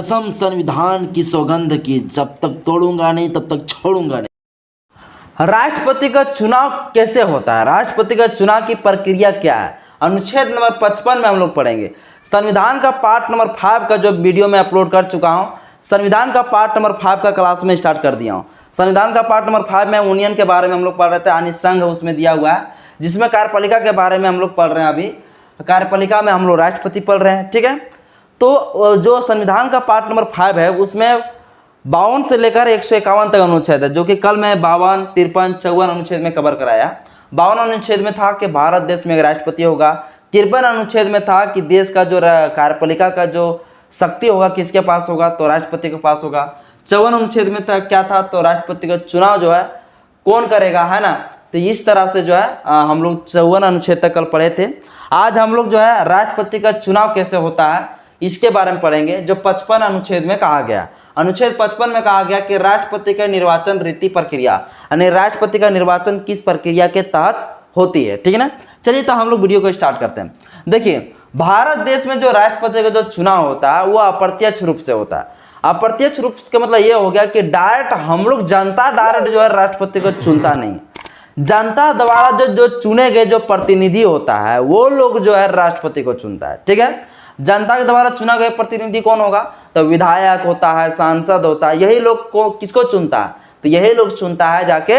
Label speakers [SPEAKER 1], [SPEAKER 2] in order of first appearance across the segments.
[SPEAKER 1] कसम संविधान की सौगंध की, जब तक तोड़ूंगा नहीं तब तक छोड़ूंगा नहीं।
[SPEAKER 2] राष्ट्रपति का चुनाव कैसे होता है, राष्ट्रपति का चुनाव की प्रक्रिया क्या है, अनुच्छेद नंबर 55 में हम लोग पढ़ेंगे। संविधान का पार्ट नंबर 5 का जो वीडियो मैं अपलोड कर चुका हूं, संविधान का पार्ट नंबर 5 का क्लास में स्टार्ट कर दिया हूं। संविधान का पार्ट नंबर 5 में यूनियन के बारे में हम लोग पढ़ रहे थे, यानी संघ उसमें दिया हुआ है, जिसमें कार्यपालिका के बारे में हम लोग पढ़ रहे हैं। अभी कार्यपालिका में हम लोग राष्ट्रपति पढ़ रहे हैं, ठीक है। तो जो संविधान का पार्ट नंबर 5 है उसमें 52 से लेकर 151 तक अनुच्छेद है, जो कि कल मैं 52, 53, 54 अनुच्छेद में कवर कराया। 52 अनुच्छेद में था कि भारत देश में एक राष्ट्रपति होगा। 53 अनुच्छेद में था कि देश का जो कार्यपालिका का जो शक्ति होगा किसके पास होगा, तो राष्ट्रपति के पास होगा। 54 अनुच्छेद में था क्या था, तो राष्ट्रपति का चुनाव जो है कौन करेगा, है ना। तो इस तरह से जो है हम लोग 54 अनुच्छेद तक कल पढ़े थे। आज हम लोग जो है राष्ट्रपति का चुनाव कैसे होता है इसके बारे में पढ़ेंगे, जो 55 अनुच्छेद में कहा गया। अनुच्छेद 55 में कहा गया कि राष्ट्रपति का निर्वाचन रीति प्रक्रिया, यानी राष्ट्रपति का निर्वाचन किस प्रक्रिया के तहत होती है, ठीक है ना। चलिए तो हम लोग वीडियो को स्टार्ट करते हैं। देखिए, भारत देश में जो राष्ट्रपति का जो चुनाव होता है वो अप्रत्यक्ष रूप से होता है। अप्रत्यक्ष रूप का मतलब ये हो गया कि डायरेक्ट हम लोग जनता डायरेक्ट जो है राष्ट्रपति को चुनता नहीं, जनता द्वारा जो चुने गए जो प्रतिनिधि होता है वो लोग जो है राष्ट्रपति को चुनता है, ठीक है। जनता के द्वारा चुना गया प्रतिनिधि कौन होगा, तो विधायक होता है, सांसद होता है, यही लोग को किसको चुनता है, तो यही लोग चुनता है जाके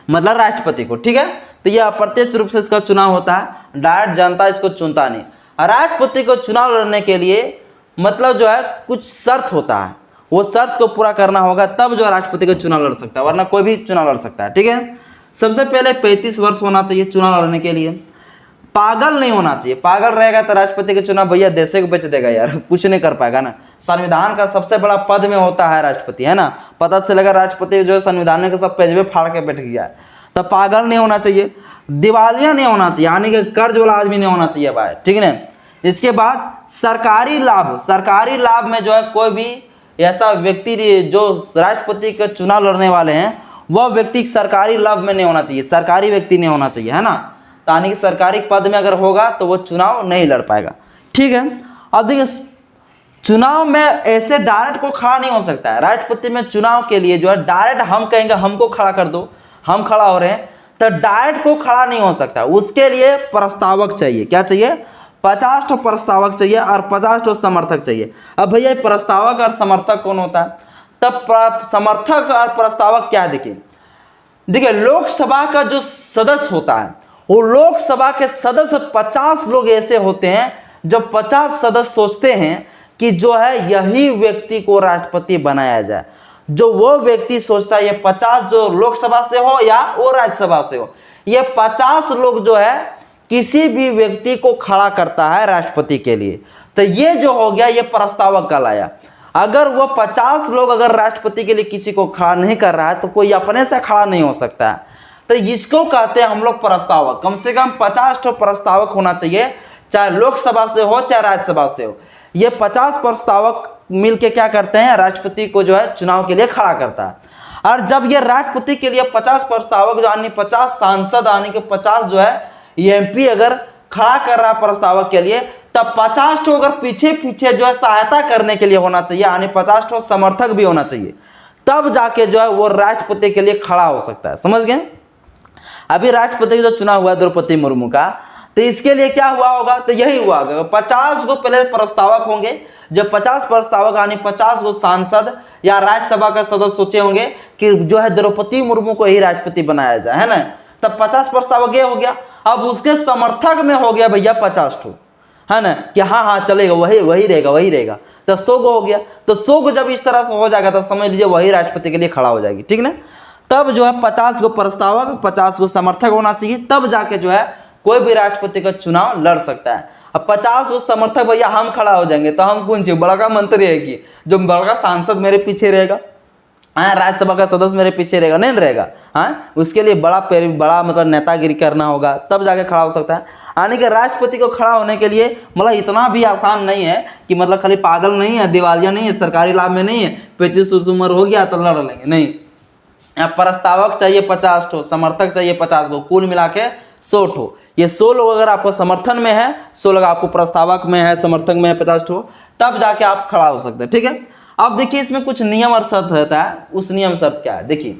[SPEAKER 2] मतलब राष्ट्रपति को, ठीक है। तो यह अप्रत्यक्ष रूप से इसका चुनाव होता है, डायरेक्ट जनता इसको चुनता नहीं। राष्ट्रपति को चुनाव लड़ने के लिए मतलब जो है कुछ शर्त होता है, वो शर्त को पूरा करना होगा तब जो राष्ट्रपति का चुनाव लड़ सकता है, वरना कोई भी चुनाव लड़ सकता है, ठीक है। सबसे पहले 35 वर्ष होना चाहिए चुनाव लड़ने के लिए। पागल नहीं होना चाहिए, पागल रहेगा तो राष्ट्रपति का चुनाव भैया देश को बेच देगा यार, कुछ नहीं कर पाएगा ना। संविधान का सबसे बड़ा पद में होता है राष्ट्रपति, है ना। पता चलेगा राष्ट्रपति जो संविधान के सब पेज पे फाड़ के बैठ गया है। तो पागल नहीं होना चाहिए, दिवालिया नहीं होना चाहिए, यानी कि कर्ज वाला आदमी नहीं होना चाहिए भाई, ठीक है ना। इसके बाद सरकारी लाभ, सरकारी लाभ में जो है कोई भी ऐसा व्यक्ति जो राष्ट्रपति का चुनाव लड़ने वाले हैं वह व्यक्ति सरकारी लाभ में नहीं होना चाहिए, सरकारी व्यक्ति नहीं होना चाहिए, है ना। यानी कि सरकारी पद में अगर होगा तो वो चुनाव नहीं लड़ पाएगा, ठीक है। अब देखिए, चुनाव में ऐसे डायरेक्ट को खड़ा नहीं हो सकता है। राष्ट्रपति में चुनाव के लिए जो है डायरेक्ट हम कहेंगे हमको खड़ा कर दो, हम खड़ा हो रहे हैं, तो डायरेक्ट को खड़ा नहीं हो सकता। उसके लिए प्रस्तावक चाहिए, क्या चाहिए, 50 प्रस्तावक चाहिए और 50 समर्थक चाहिए। अब भैया प्रस्तावक और समर्थक कौन होता है, तब समर्थक और प्रस्तावक क्या है। देखिए लोकसभा का जो सदस्य होता है वो लोकसभा के सदस्य 50 लोग ऐसे होते हैं जो 50 सदस्य सोचते हैं कि जो है यही व्यक्ति को राष्ट्रपति बनाया जाए। जो वो व्यक्ति सोचता है ये 50 जो लोकसभा से हो या वो राज्यसभा से हो, ये 50 लोग जो है किसी भी व्यक्ति को खड़ा करता है राष्ट्रपति के लिए। तो ये जो हो गया ये प्रस्तावक कहलाया। अगर वो 50 लोग अगर राष्ट्रपति के लिए किसी को खड़ा नहीं कर रहा है तो कोई अपने से खड़ा नहीं हो सकता है, तो इसको कहते हैं हम लोग प्रस्तावक। कम से कम 50 प्रस्तावक होना चाहिए, चाहे लोकसभा से हो चाहे राज्यसभा से हो। ये 50 प्रस्तावक मिलके क्या करते हैं, राष्ट्रपति को जो है चुनाव के लिए खड़ा करता है। और जब ये राष्ट्रपति के लिए 50 प्रस्तावक यानी 50 सांसद यानी कि 50 जो है एमपी अगर खड़ा कर रहा है प्रस्तावक के लिए, तब 50 अगर पीछे पीछे जो है सहायता करने के लिए होना चाहिए, यानी 50 समर्थक भी होना चाहिए, तब जाके जो है वो राष्ट्रपति के लिए खड़ा हो सकता है। समझ गए। अभी राष्ट्रपति का जो चुनाव हुआ द्रौपदी मुर्मू का, तो इसके लिए क्या हुआ होगा, तो यही हुआ होगा 50 को पहले प्रस्तावक होंगे। जब 50 प्रस्तावक यानी 50 को सांसद या राज्यसभा का सदस्य सोचे होंगे कि जो है द्रौपदी मुर्मू को ही राष्ट्रपति बनाया जाए, है ना, तब 50 प्रस्तावक ये हो गया। अब उसके समर्थक में हो गया भैया 50 ठो, है ना, कि हाँ हाँ चलेगा, वही रहेगा, तो 100 को हो गया। तो 100 को जब इस तरह से हो जाएगा तो समझ लीजिए वही राष्ट्रपति के लिए खड़ा हो जाएगी, ठीक ना। तब जो है 50 को प्रस्तावक 50 को समर्थक होना चाहिए, तब जाके जो है कोई भी राष्ट्रपति का चुनाव लड़ सकता है। अब 50 को समर्थक भैया हम खड़ा हो जाएंगे तो हम कौन चाहिए, बड़ा मंत्री है कि जो बड़ा सांसद मेरे पीछे रहेगा, हाँ, राज्यसभा का सदस्य मेरे पीछे रहेगा, नहीं रहेगा, हाँ, उसके लिए बड़ा मतलब नेतागिरी करना होगा तब जाके खड़ा हो सकता है। यानी कि राष्ट्रपति को खड़ा होने के लिए मतलब इतना भी आसान नहीं है कि मतलब खाली पागल नहीं है, दिवालिया नहीं है, सरकारी लाभ में नहीं है, 35 उम्र हो गया तो लड़ लेंगे, नहीं। यहाँ प्रस्तावक चाहिए 50 ठो, समर्थक चाहिए 50 को, कुल मिला के 100 ठो। ये 100 लोग अगर आपको समर्थन में है, 100 लोग आपको प्रस्तावक में है, समर्थक में है 50 ठो, तब जाके आप खड़ा हो सकते हैं। ठीक है, अब देखिए इसमें कुछ नियम और शर्त रहता है। उस नियम शर्त क्या है देखिए,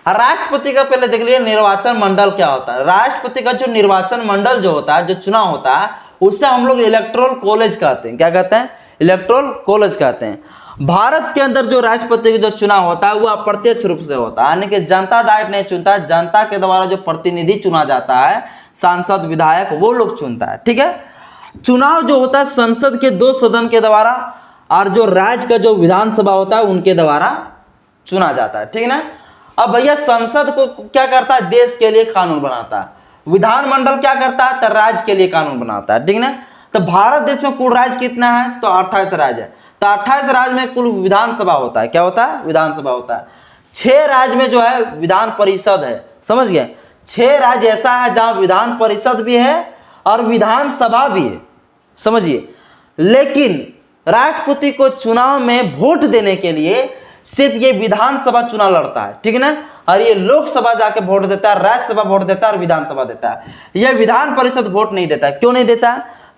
[SPEAKER 2] राष्ट्रपति का पहले देख लीजिए निर्वाचन मंडल क्या होता है। राष्ट्रपति का जो निर्वाचन मंडल जो होता है, जो चुनाव होता है, उससे हम लोग इलेक्टोरल कॉलेज कहते हैं। क्या कहते हैं? इलेक्टोरल कॉलेज कहते हैं। भारत के अंदर जो राष्ट्रपति का जो चुनाव होता है वो अप्रत्यक्ष रूप से होता है, यानी कि जनता डायरेक्ट नहीं चुनता है, जनता के द्वारा जो प्रतिनिधि चुना जाता है, सांसद विधायक, वो लोग चुनता है। ठीक है, चुनाव जो होता है संसद के 2 सदन के द्वारा और जो राज्य का जो विधानसभा होता है उनके द्वारा चुना जाता है। ठीक है ना। अब भैया संसद को क्या करता है? देश के लिए कानून बनाता है। विधानमंडल क्या करता है? तो राज्य के लिए कानून बनाता है। ठीक है ना। तो भारत देश में कुल राज्य कितना है? तो 28 राज्य है। तो 28 राज्य में कुल विधानसभा होता है। क्या होता है? विधानसभा होता है। 6 राज्य में जो है विधान परिषद है। समझ गए? 6 राज्य ऐसा है जहां विधान परिषद भी है और विधानसभा भी है। समझिए, लेकिन राष्ट्रपति को चुनाव में वोट देने के लिए सिर्फ ये विधानसभा चुनाव लड़ता है। ठीक है ना। और ये लोकसभा जाके वोट देता है, राज्यसभा वोट देता है और विधानसभा देता है। यह विधान परिषद वोट नहीं देता है। क्यों नहीं देता?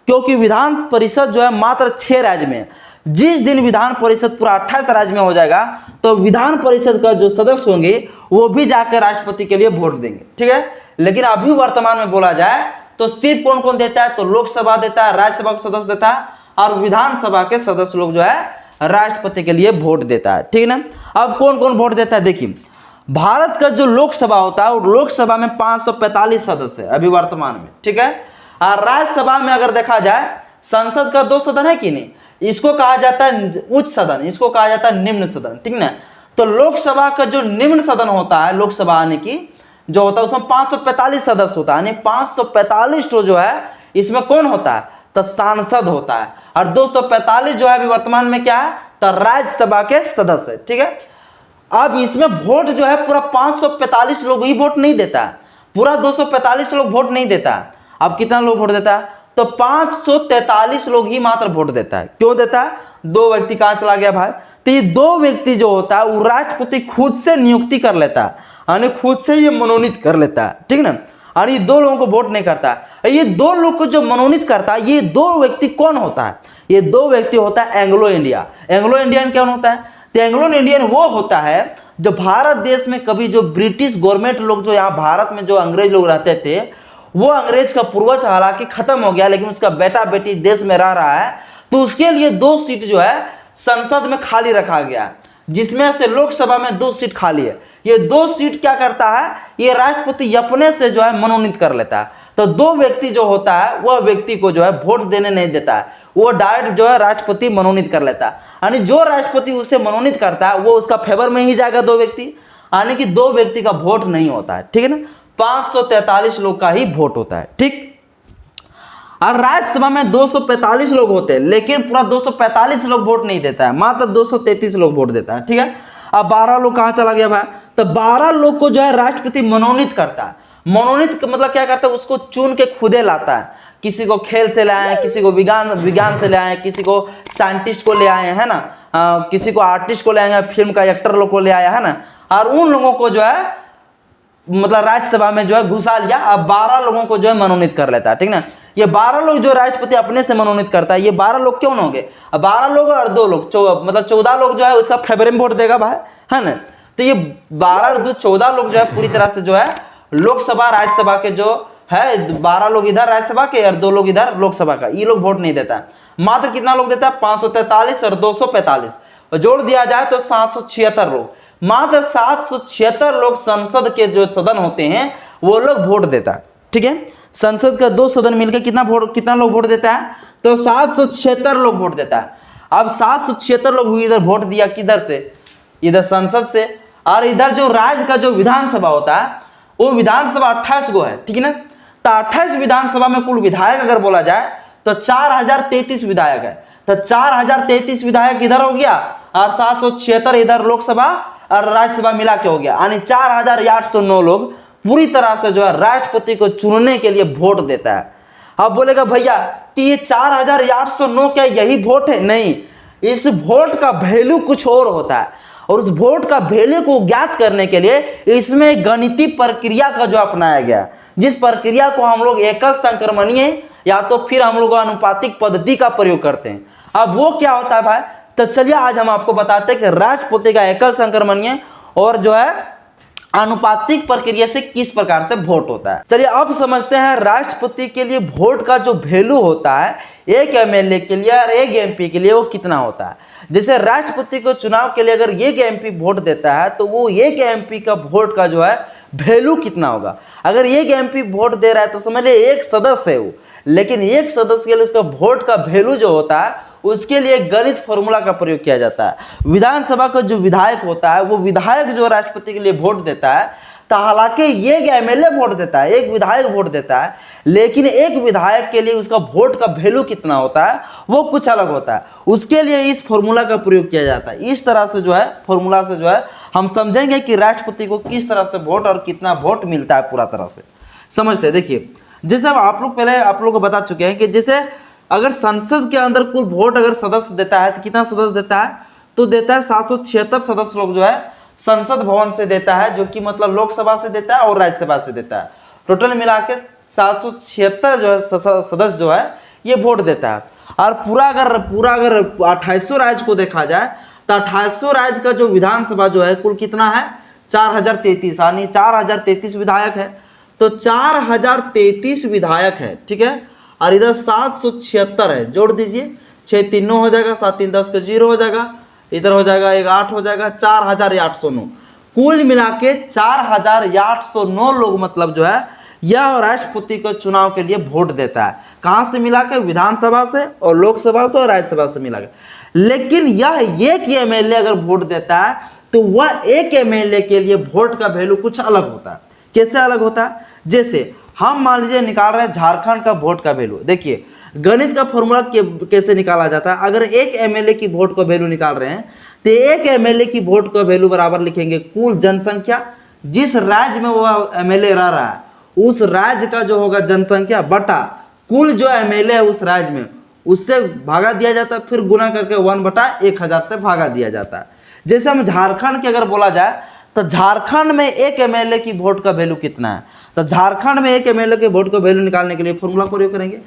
[SPEAKER 2] क्योंकि विधान परिषद जो है मात्र 6 राज्य में है। जिस दिन विधान परिषद पूरा 28 राज्य में हो जाएगा तो विधान परिषद का जो सदस्य होंगे वो भी जाकर राष्ट्रपति के लिए वोट देंगे। ठीक है, लेकिन अभी वर्तमान में बोला जाए तो सिर्फ कौन कौन देता है? तो लोकसभा देता है, राज्यसभा का सदस्य देता है और विधानसभा के सदस्य लोग जो है राष्ट्रपति के लिए वोट देता है। ठीक है ना। अब कौन कौन वोट देता है देखिए, भारत का जो लोकसभा होता है और लोकसभा में 545 सदस्य है अभी वर्तमान में। ठीक है, और राज्यसभा में अगर देखा जाए संसद का 2 सदन है कि नहीं, इसको कहा जाता है उच्च सदन, इसको कहा जाता है निम्न सदन। ठीक ना। तो लोकसभा का जो निम्न सदन होता है, लोकसभा आने की जो होता है उसमें 545 सदस्य होता है, यानी 545 तो जो है इसमें कौन होता है? तो सांसद होता है। और 245 जो है अभी वर्तमान में क्या है? तो राज्यसभा के सदस्य है। ठीक है, अब इसमें वोट जो है पूरा 545 लोग ही वोट नहीं देता है, पूरा 245 लोग वोट नहीं देता है। अब कितना लोग वोट देता है? तो 543 लोग ही मात्र वोट देता है। क्यों देता है? 2 व्यक्ति कहां चला गया भाई? तो ये 2 व्यक्ति जो होता है वो राष्ट्रपति खुद से नियुक्ति कर लेता है, यानी खुद से ये मनोनीत कर लेता है। ठीक ना। और ये 2 लोगों को वोट नहीं करता है। ये 2 लोग को जो मनोनीत करता है, ये 2 व्यक्ति कौन होता है? ये 2 व्यक्ति होता है एंग्लो इंडिया। एंग्लो इंडियन कौन होता है? तो एंग्लो इंडियन वो होता है जो भारत देश में कभी जो ब्रिटिश गवर्नमेंट लोग जो यहाँ भारत में जो अंग्रेज लोग रहते थे, वो अंग्रेज का पूर्वज हालांकि खत्म हो गया, लेकिन उसका बेटा बेटी देश में रह रहा है, तो उसके लिए 2 सीट जो है संसद में खाली रखा गया, जिसमें से लोकसभा में 2 सीट खाली है। ये 2 सीट क्या करता है? ये राष्ट्रपति अपने से जो है मनोनीत कर लेता है। तो 2 व्यक्ति जो होता है वह व्यक्ति को जो है वोट देने नहीं देता है, वो डायरेक्ट जो है राष्ट्रपति मनोनीत कर लेता है। यानी जो राष्ट्रपति उसे मनोनीत करता है वो उसका फेवर में ही जाएगा 2 व्यक्ति, यानी कि 2 व्यक्ति का वोट नहीं होता है। ठीक है ना। 543 लोग का ही वोट होता है। ठीक, और राज्यसभा में 245 लोग होते हैं, लेकिन पूरा 245 लोग वोट नहीं देता है, मात्र 233 लोग वोट देता है। ठीक है, अब 12 लोग कहां चला गया भाई? तो 12 लोग को जो है राष्ट्रपति मनोनीत करता है। मनोनीत मतलब क्या करता है? उसको चुन के खुदे लाता है। किसी को खेल से ले आए, किसी को विज्ञान से ले आए, किसी को साइंटिस्ट को ले आए, है ना, किसी को आर्टिस्ट को ले आए, फिल्म का एक्टर लोग को ले आया, है ना, और उन लोगों को जो है मतलब राज्यसभा में जो है घुसा लिया। अब 12 लोगों को जो है मनोनीत कर लेता है। ठीक ना। ये 12 लोग जो राष्ट्रपति अपने से मनोनीत करता है, ये 12 लोग क्यों हो गए? अब 12 लोग और 2 लोग मतलब 14 लोग जो है उसका फेवर में वोट देगा भाई, है ना। तो ये 12 और 2 14 लोग जो है पूरी तरह से जो है लोकसभा राज्यसभा के जो है 12 लोग इधर राज्यसभा के और 2 लोग इधर लोकसभा का, ये लोग वोट नहीं देता है। मात्र कितना लोग देता है? 543 और 245 और जोड़ दिया जाए तो 776 लोग, मात्र 776 लोग संसद के जो सदन होते हैं वो लोग वोट देता है। ठीक है, संसद का 2 सदन मिलकर कितना लोग वोट देता है? तो 776 लोग वोट देता है। अब 776 लोग इधर वोट दिया किधर से? इधर संसद से। और इधर जो राज्य का जो विधानसभा होता है वो विधानसभा 28 गो है। ठीक है ना। तो 28 विधानसभा में कुल विधायक अगर बोला जाए तो 4033 विधायक है। तो 4033 विधायक इधर हो गया और 776 इधर लोकसभा और राज्यसभा मिला के हो गया, यानी 4809 लोग पूरी तरह से जो है राष्ट्रपति को चुनने के लिए वोट देता है। अब बोलेगा भैया कि ये 4809 क्या यही वोट है? नहीं, इस वोट का वैल्यू कुछ और होता है और उस वोट का वैल्यू को ज्ञात करने के लिए इसमें गणितीय प्रक्रिया का जो अपनाया गया, जिस प्रक्रिया को हम लोग एकल संक्रमणीय या तो फिर हम लोग आनुपातिक पद्धति का प्रयोग करते हैं। अब वो क्या होता है भाई, तो चलिए आज हम आपको बताते हैं कि राष्ट्रपति का एकल संक्रमणीय और जो है आनुपातिक प्रक्रिया से किस प्रकार से वोट होता है। चलिए अब समझते हैं राष्ट्रपति के लिए वोट का जो वैल्यू होता है एक एमएलए के लिए और एक एमपी के लिए वो कितना होता है। जैसे राष्ट्रपति को चुनाव के लिए अगर एक एमपी वोट देता है तो वो एक एमपी का वोट का जो है वैल्यू कितना होगा। अगर एक एमपी वोट दे रहा है तो समझ लीजिए एक सदस्य है वो, लेकिन एक सदस्य के लिए उसका वोट का वैल्यू जो होता है उसके लिए गणित फॉर्मूला का प्रयोग किया जाता है। विधानसभा का जो विधायक होता है वो विधायक जो राष्ट्रपति के लिए वोट देता है, तो हालांकि एक एमएलए वोट देता है, एक विधायक वोट देता है, लेकिन एक विधायक के लिए उसका वोट का वैल्यू कितना होता है वो कुछ अलग होता है। उसके लिए इस फॉर्मूला का प्रयोग किया जाता है। इस तरह से जो है फॉर्मूला से जो है हम समझेंगे कि राष्ट्रपति को किस तरह से वोट और कितना वोट मिलता है पूरा तरह से समझते हैं। देखिए जैसे आप लोग पहले आप लोग को बता चुके हैं कि जैसे अगर संसद के अंदर कुल वोट अगर सदस्य देता है तो कितना सदस्य देता है, तो देता है 776 सदस्य लोग जो है संसद भवन से देता है, जो कि मतलब लोकसभा से देता है और राज्यसभा से देता है। टोटल मिला के 776 जो है सदस्य जो है ये वोट देता है। और पूरा अगर 2800 राज्य को देखा जाए तो 2800 राज्य का जो विधानसभा जो है कुल कितना है 4033, यानी 4033 विधायक है। तो 4033 विधायक है, ठीक है, और इधर 776 है, जोड़ दीजिए 6 3 9 हो जाएगा, 7 3 10 का 0 हो जाएगा, इधर हो जाएगा 1 8 हो जाएगा, 4809। कुल मिला के 4809 लोग मतलब जो है यह राष्ट्रपति को चुनाव के लिए वोट देता है। कहाँ से मिला के, विधानसभा से और लोकसभा से और राज्यसभा से मिला के। लेकिन यह एक एमएलए अगर वोट देता है तो वह एक एमएलए के लिए वोट का वैल्यू कुछ अलग होता है। कैसे अलग होता है, जैसे हम मान लीजिए निकाल रहे हैं झारखंड का वोट का वैल्यू। देखिए गणित का फॉर्मूला कैसे निकाला जाता है। अगर एक एमएलए की वोट का वैल्यू निकाल रहे हैं तो एक एमएलए की वोट का वैल्यू बराबर लिखेंगे कुल जनसंख्या, जिस राज्य में वो एमएलए रह रहा है उस राज्य का जो होगा जनसंख्या बटा कुल जो एमएलए है उस राज्य में, उससे भागा दिया जाता है, फिर गुना करके 1/1000 से भागा दिया जाता है। जैसे हम झारखंड की अगर बोला जाए तो झारखंड में एक एमएलए की वोट का वैल्यू कितना है, तो झारखंड में एक एमएलए के वोट का वैल्यू निकालने के लिए फॉर्मूला प्रयोग करेंगे।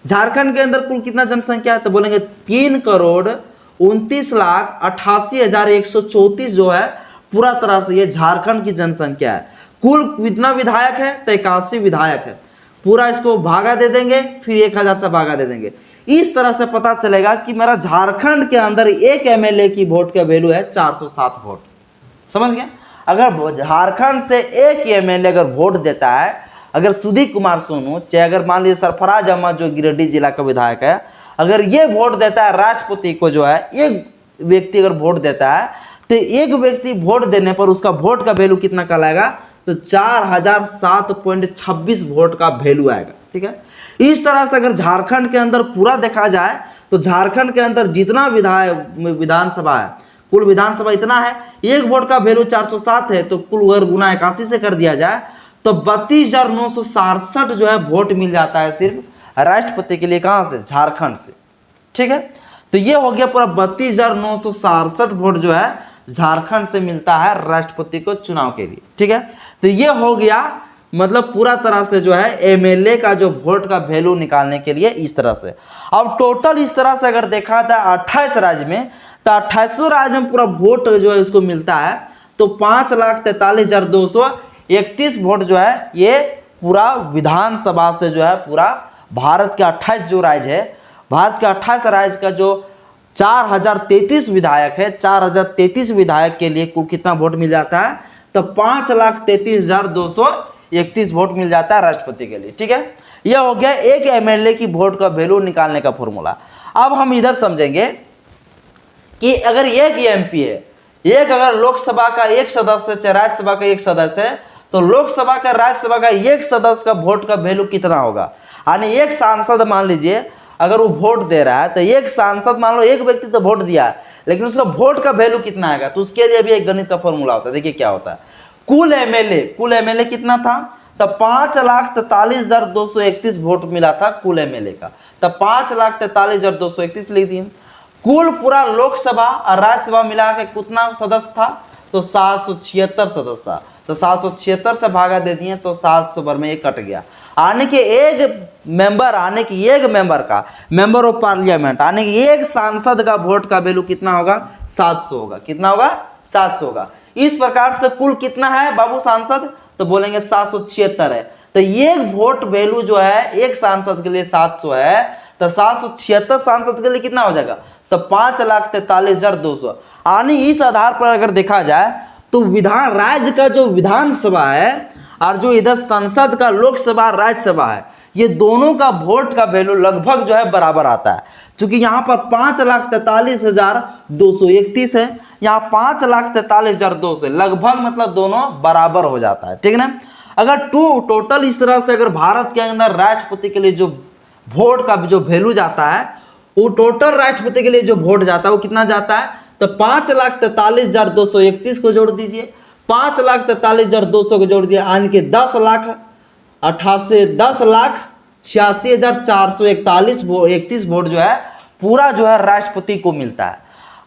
[SPEAKER 2] झारखंड के अंदर कुल कितना जनसंख्या है, तो बोलेंगे 3,29,88,134 जो है पूरा तरह से ये झारखंड की जनसंख्या है। कुल कितना विधायक है, तो 81 विधायक है। पूरा इसको भागा दे देंगे, फिर 1000 से भागा दे देंगे। इस तरह से पता चलेगा कि मेरा झारखंड के अंदर एक एमएलए की वोट का वैल्यू है 407 वोट। समझ गए। अगर झारखंड से एक एमएलए अगर वोट देता है, अगर सुधीर कुमार सोनू चाहे अगर मान लीजिए सरफराज अहमद जो गिरिडीह जिला का विधायक है, अगर ये वोट देता है राष्ट्रपति को जो है, एक व्यक्ति अगर वोट देता है तो एक व्यक्ति वोट देने पर उसका वोट का वैल्यू कितना कहलाएगा, तो 4007.26 वोट का वैल्यू आएगा। ठीक है। इस तरह से अगर झारखंड के अंदर पूरा देखा जाए तो झारखंड के अंदर जितना विधानसभा है, कुल विधानसभा इतना है, एक वोट का वैल्यू 407 है, तो कुल अगर गुना 81 से कर दिया जाए तो 32,967 जो है वोट मिल जाता है सिर्फ राष्ट्रपति के लिए। कहां से, झारखंड से। ठीक है। तो ये हो गया पूरा 32,967 वोट जो है झारखंड से मिलता है राष्ट्रपति को चुनाव के लिए। ठीक है। तो ये हो गया मतलब पूरा तरह से जो है एमएलए का जो वोट का वैल्यू निकालने के लिए इस तरह से। अब टोटल इस तरह से अगर देखा था 28 राज्य में, तो 2800 राज्य में पूरा वोट जो है उसको मिलता है, तो 5,43,231 वोट जो है ये पूरा विधानसभा से जो है पूरा भारत के 28 जो राज्य है, भारत के 28 राज्य का जो 4033 विधायक है, 4033 विधायक के लिए कुल कितना वोट मिल जाता है, तो 5,33,231 वोट मिल जाता है राष्ट्रपति के लिए। ठीक है। यह हो गया एक एमएलए की वोट का वैल्यू निकालने का फॉर्मूला। अब हम इधर समझेंगे कि अगर एक एमपी है, एक अगर लोकसभा का एक सदस्य चाहे राज्यसभा का एक सदस्य है, तो लोकसभा का राज्यसभा का एक सदस्य का वोट का वैल्यू कितना होगा। यानी एक सांसद मान लीजिए अगर वो वोट दे रहा है, तो एक सांसद मान लो एक व्यक्ति तो वोट दिया है, लेकिन उसका वोट का वैल्यू कितना आएगा, तो उसके लिए भी एक गणित का फॉर्मूला होता है। देखिए क्या होता है, कुल एमएलए कितना था, तो 5,43,231 वोट मिला था कुल एमएलए का, तो 5,43,231 लिख दिए। कुल पूरा लोकसभा और राज्यसभा मिला के कितना सदस्य था, तो 776 सदस्य था। तो 776 से भागा दे दिए तो 700 पर में ये कट गया। आने के एक मेंबर का, मेंबर ऑफ पार्लियामेंट, आने के एक सांसद का वोट का वैल्यू कितना होगा? 700 होगा। कितना होगा? 700 होगा। इस प्रकार से कुल कितना है बाबू सांसद? तो बोलेंगे 776 है। तो ये वोट वैल्यू जो है एक सांसद के लिए 700 है, तो 776 सांसद के लिए कितना हो जाएगा? तो 5,43,200। यानी इस आधार पर अगर देखा जाए तो राज्य का जो विधानसभा है और जो इधर संसद का लोकसभा राज्यसभा है, ये दोनों का वोट का वैल्यू लगभग जो है बराबर आता है। क्योंकि यहाँ पर 5,43,231 है, यहाँ 5,43,200, लगभग मतलब दोनों बराबर हो जाता है। ठीक है ना। अगर टोटल इस तरह से अगर भारत के अंदर राष्ट्रपति के लिए जो वोट का जो वैल्यू जाता है, वो टोटल राष्ट्रपति के लिए जो वोट जाता है वो कितना जाता है? तो 5,43,231 को जोड़ दीजिए, 5,43,200 को जोड़ दिया, यानी कि 10,86,431 वोट जो है पूरा जो है राष्ट्रपति को मिलता है।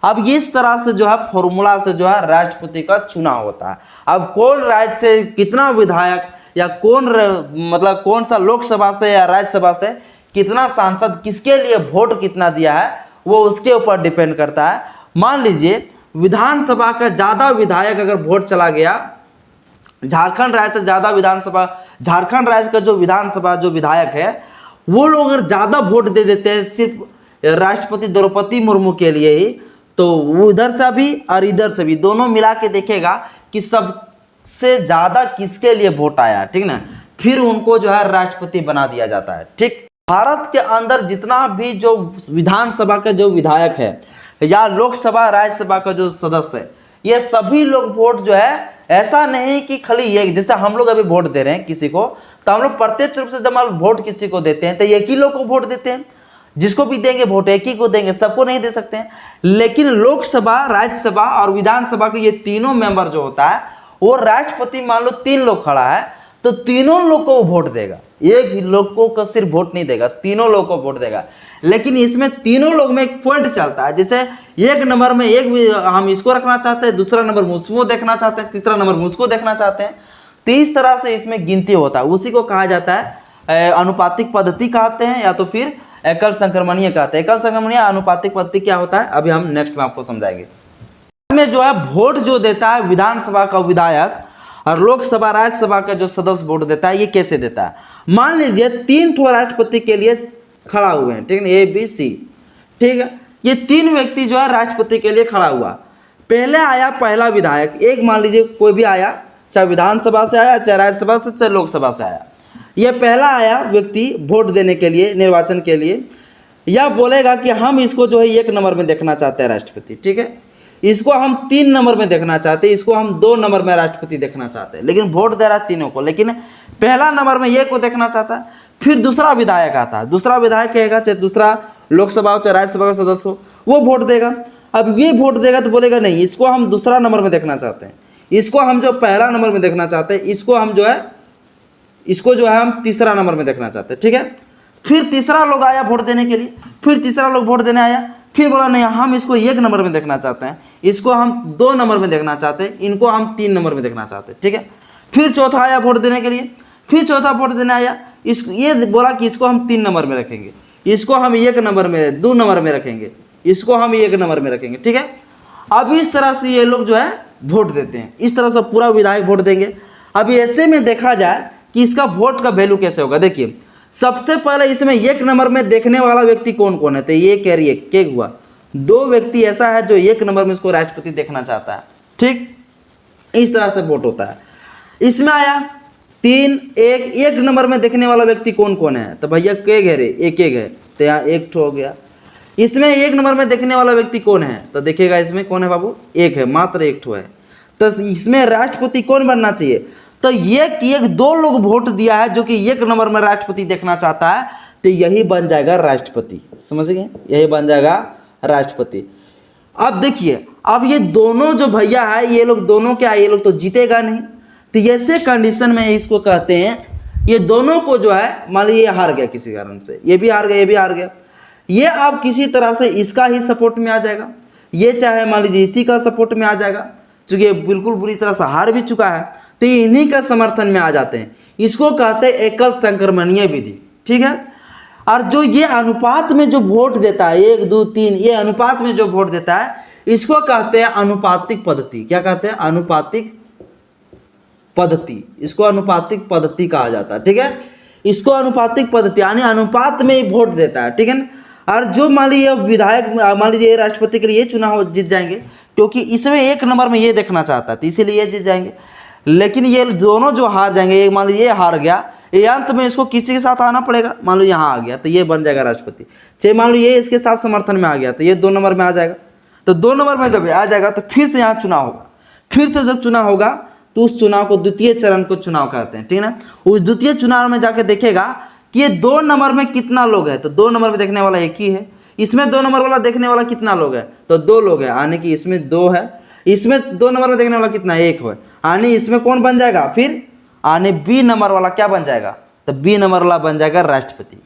[SPEAKER 2] अब इस तरह से जो है फॉर्मूला से जो है राष्ट्रपति का चुनाव होता है। अब कौन राज्य से कितना विधायक या मतलब कौन सा लोकसभा से या राज्यसभा से कितना सांसद किसके लिए वोट कितना दिया है, वो उसके ऊपर डिपेंड करता है। मान लीजिए विधानसभा का ज्यादा विधायक अगर वोट चला गया, झारखंड राज्य से ज्यादा झारखंड राज्य का जो विधानसभा जो विधायक है वो लोग अगर ज्यादा वोट दे देते हैं सिर्फ राष्ट्रपति द्रौपदी मुर्मू के लिए ही, तो वो इधर से भी और इधर से भी दोनों मिला के देखेगा कि सबसे ज्यादा किसके लिए वोट आया। ठीक ना। फिर उनको जो है राष्ट्रपति बना दिया जाता है। ठीक। भारत के अंदर जितना भी जो विधानसभा का जो विधायक है या लोकसभा राज्यसभा का जो सदस्य है, ये सभी लोग वोट जो है, ऐसा नहीं कि खाली ये, जैसे हम लोग अभी वोट दे रहे हैं किसी को, तो हम लोग प्रत्यक्ष रूप से जब हम वोट किसी को देते हैं तो एक ही लोग को वोट देते हैं। जिसको भी देंगे वोट एक ही को देंगे, सबको नहीं दे सकते हैं। लेकिन लोकसभा, राज्यसभा और विधानसभा के ये तीनों मेंबर जो होता है, वो राष्ट्रपति मान लो 3 लोग खड़ा है तो तीनों लोग को वोट देगा, एक ही लोग को सिर्फ वोट नहीं देगा, तीनों लोग को वोट देगा। लेकिन इसमें तीनों लोग में एक पॉइंट चलता है, जैसे एक नंबर में एक भी हम इसको रखना चाहते हैं, दूसरा नंबर मुझको देखना चाहते हैं, तीसरा नंबर मुझको देखना चाहते हैं, तो इस तरह से इसमें गिनती होता है। उसी को कहा जाता है अनुपातिक पद्धति कहते हैं, या तो फिर एकल संक्रमणीय कहते हैं। एकल संक्रमणीय अनुपातिक पद्धति क्या होता है अभी हम नेक्स्ट में आपको समझाएंगे। में जो है वोट जो देता है विधानसभा का विधायक और लोकसभा राज्यसभा का जो सदस्य वोट देता है, ये कैसे देता है? मान लीजिए 3 ठो राष्ट्रपति के लिए खड़ा हुए हैं, ठीक है, A B C, ठीक है। ये 3 व्यक्ति जो है राष्ट्रपति के लिए खड़ा हुआ। पहले आया पहला विधायक, एक मान लीजिए कोई भी आया, चाहे विधानसभा से आया, चाहे राज्यसभा से, चाहे लोकसभा से आया। यह पहला आया व्यक्ति वोट देने के लिए, निर्वाचन के लिए, यह बोलेगा कि हम इसको जो है 1 नंबर में देखना चाहते हैं राष्ट्रपति, ठीक है। इसको हम 3 नंबर में देखना चाहते हैं, इसको हम 2 नंबर में राष्ट्रपति देखना चाहते हैं। लेकिन वोट दे रहा है तीनों को, लेकिन पहला नंबर में ये को देखना चाहता है। फिर दूसरा विधायक आता है, दूसरा विधायक कहेगा, चाहे दूसरा लोकसभा हो चाहे राज्यसभा का सदस्य हो, वो वोट देगा। अब ये वोट देगा तो बोलेगा नहीं, इसको हम दूसरा नंबर में देखना चाहते हैं, इसको हम जो पहला नंबर में देखना चाहते हैं, इसको जो है हम तीसरा नंबर में देखना चाहते हैं, ठीक है। फिर तीसरा लोग आया वोट देने के लिए, फिर तीसरा लोग वोट देने आया, फिर बोला नहीं हम इसको 1 नंबर में देखना चाहते हैं, इसको हम 2 नंबर में देखना चाहते हैं, इनको हम 3 नंबर में देखना चाहते हैं, ठीक है। फिर चौथा आया वोट देने के लिए, फिर चौथा वोट देने आया, ये बोला कि इसको हम 3 नंबर में रखेंगे, इसको हम 1 नंबर में 2 नंबर में रखेंगे, इसको हम 1 नंबर में रखेंगे, ठीक है। अब इस तरह से ये लोग जो है वोट देते हैं, इस तरह से पूरा विधायक वोट देंगे। अब ऐसे में देखा जाए कि इसका वोट का वैल्यू कैसे होगा। देखिए सबसे पहले इसमें 1 नंबर में देखने वाला व्यक्ति कौन कौन है, तो ये कैरिए के हुआ 2 व्यक्ति ऐसा है जो 1 नंबर में इसको राष्ट्रपति देखना चाहता है, ठीक। इस तरह से वोट होता है। इसमें आया 3 1 नंबर में देखने वाला व्यक्ति कौन कौन है, तो भैया के घेरे एक है, तो यहाँ 1 ठो हो गया। इसमें 1 नंबर में देखने वाला व्यक्ति कौन है, तो देखिएगा इसमें कौन है बाबू, 1 है, मात्र 1 ठो है। तो इसमें राष्ट्रपति कौन बनना चाहिए, तो एक 2 लोग वोट दिया है जो कि 1 नंबर में राष्ट्रपति देखना चाहता है, तो यही बन जाएगा राष्ट्रपति, समझ गए, यही बन जाएगा राष्ट्रपति। अब देखिए अब ये दोनों जो भैया है, ये लोग दोनों क्या, ये लोग तो जीतेगा नहीं, तो ऐसे कंडीशन में इसको कहते हैं ये दोनों को जो है, मान लीजिए हार गया किसी कारण से, ये भी हार गया, ये भी हार गया, ये अब किसी तरह से इसका ही सपोर्ट में आ जाएगा, ये चाहे मान लीजिए इसी का सपोर्ट में आ जाएगा, क्योंकि ये बिल्कुल बुरी तरह से हार भी चुका है, तो इन्हीं का समर्थन में आ जाते हैं। इसको कहते हैं एकल संक्रमणीय विधि, ठीक है। और जो ये अनुपात में जो वोट देता है 1 2 3, ये अनुपात में जो वोट देता है इसको कहते हैं अनुपातिक पद्धति। क्या कहते हैं? अनुपातिक पद्धति। इसको अनुपातिक पद्धति कहा जाता है, ठीक है। इसको अनुपातिक पद्धति यानी अनुपात में वोट देता है, ठीक है ना। और जो मान लीजिए विधायक, मान लीजिए राष्ट्रपति के लिए ये चुनाव जीत जाएंगे, क्योंकि इसमें 1 नंबर में ये देखना चाहता है, तो इसीलिए ये जीत जाएंगे। लेकिन ये दोनों जो हार जाएंगे, मान लीजिए ये हार गया, ये अंत में इसको किसी के साथ आना पड़ेगा। मान लो यहाँ आ गया तो ये बन जाएगा राष्ट्रपति। चाहे मान लो ये इसके साथ समर्थन में आ गया तो ये 2 नंबर में आ जाएगा। तो 2 नंबर में जब आ जाएगा तो फिर से यहाँ चुनाव होगा। फिर से जब चुनाव होगा तो उस चुनाव को द्वितीय चरण को चुनाव कहते हैं, ठीक है ना। उस द्वितीय चुनाव में जाके देखेगा कि ये 2 नंबर में कितना लोग है, तो 2 नंबर में देखने वाला एक ही है। इसमें 2 नंबर वाला देखने वाला कितना लोग है, तो 2 लोग है, यानी कि इसमें 2 है। इसमें 2 नंबर में देखने वाला कितना, 1 है, यानी इसमें कौन बन जाएगा फिर, यानी बी नंबर वाला क्या बन जाएगा, तो बी नंबर वाला बन जाएगा राष्ट्रपति।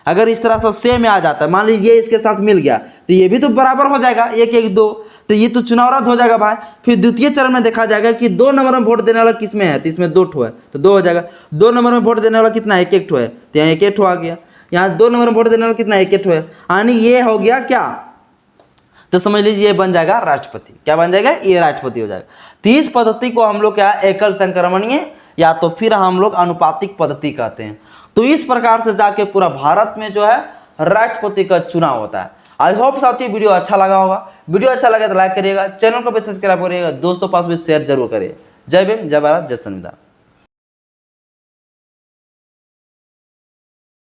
[SPEAKER 2] अगर इस तरह से सेम में आ जाता है, मान लीजिए ये इसके साथ मिल गया तो ये भी तो बराबर हो जाएगा 1 1 2, तो ये तो चुनाव रद्द हो जाएगा भाई। फिर द्वितीय चरण में देखा जाएगा कि 2 नंबर में वोट देने वाला किस में है, तो इसमें 2 ठो है, तो 2 हो जाएगा। 2 नंबर में वोट देने वाला कितना है, 1 1 ठो है, तो यहाँ 1 1 ठो आ गया। यहाँ 2 नंबर में वोट देने वाला कितना है, 1 1 ठो है, यानी ये हो गया क्या, तो समझ लीजिए ये बन जाएगा राष्ट्रपति। क्या बन जाएगा, ये राष्ट्रपति हो जाएगा। तो इस पद्धति को हम लोग क्या, एकल संक्रमणीय या तो फिर हम लोग अनुपातिक पद्धति कहते हैं। तो इस प्रकार से जाके पूरा भारत में जो है राष्ट्रपति का चुनाव होता है। आई होप साथियों वीडियो अच्छा लगा होगा। वीडियो अच्छा लगे तो लाइक करिएगा, चैनल को भी सब्सक्राइब करिएगा, दोस्तों पास भी शेयर जरूर करिए। जय भीम, जय भारत, जय संविधान।